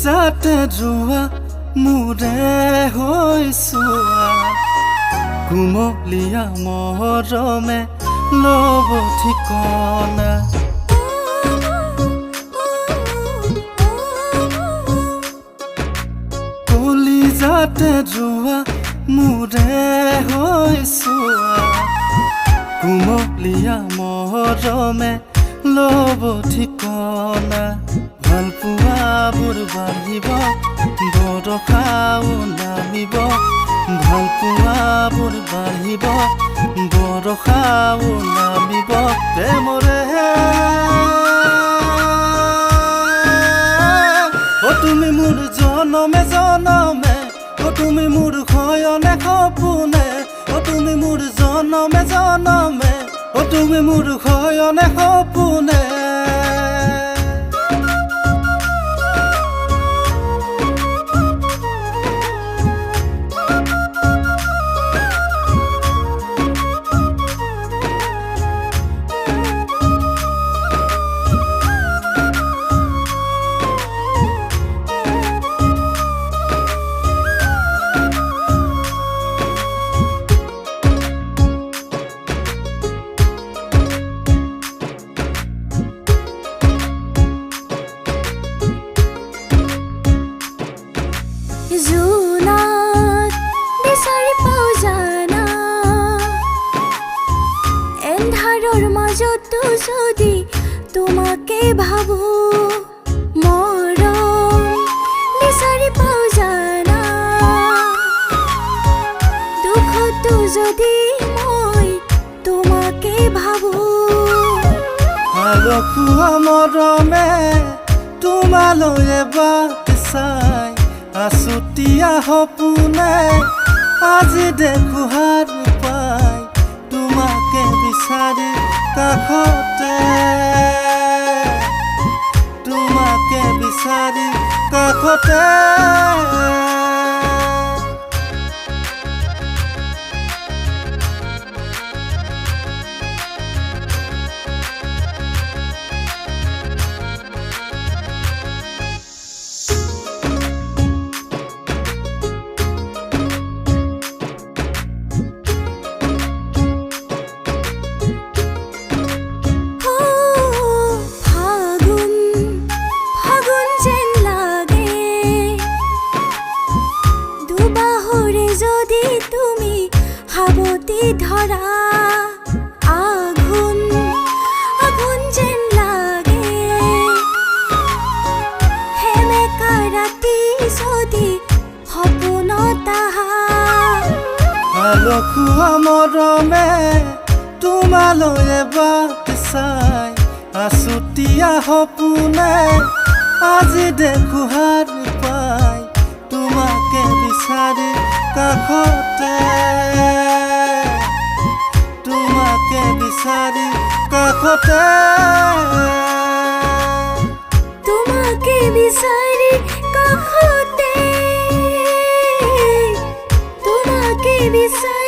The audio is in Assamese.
যাতে যোৱা মোৰে হৈছোৱা কুমলীয়া মৰমে ল'ব ঠিকনা কলিজাতে যোৱা মোৰে হৈছোৱা কুমলীয়া মৰমে ল'ব ঠিকনা ভাল পোৱাবোৰ বাঢ়িব বৰষাও নামিব ভাল পোৱাবোৰ বাঢ়িব বৰষাও নামিব প্ৰেমৰে তুমি মোৰ জনমে জনমে তুমি মোৰ শয়নে সপোনে তুমি মোৰ জনমে জনমে তুমি মোৰ শয়নে সপোনে জোনাত বিচাৰি পাওঁ জানা এন্ধাৰৰ মাজতো যদি তোমাকে ভাবো মৰম বিচাৰি পাওঁ জানা দুখতো যদি মই তোমাকে ভাবো আলসুৱা মৰমে তোমালৈ এবাৰ চাই আছুতীয়া সপোনে আজি দেখো হাত পাই তোমাকে বিচাৰি কাষতে তোমাকে বিচাৰি কাষতে হাবতি ধৰা আগুন আগুন যেন লাগে সেমেকা ৰাতি যদি সপোনত আহা আলসুৱা মৰমে তোমালৈ এবাৰ চাই আছুতীয়া সপোনে আজি দেখো হাত পাই তোমাকে বিচাৰি কাষতে তোমাকে বিচাৰি কাষতে তোমাকে বিচাৰি কাষতে তোমাকে বিচাৰি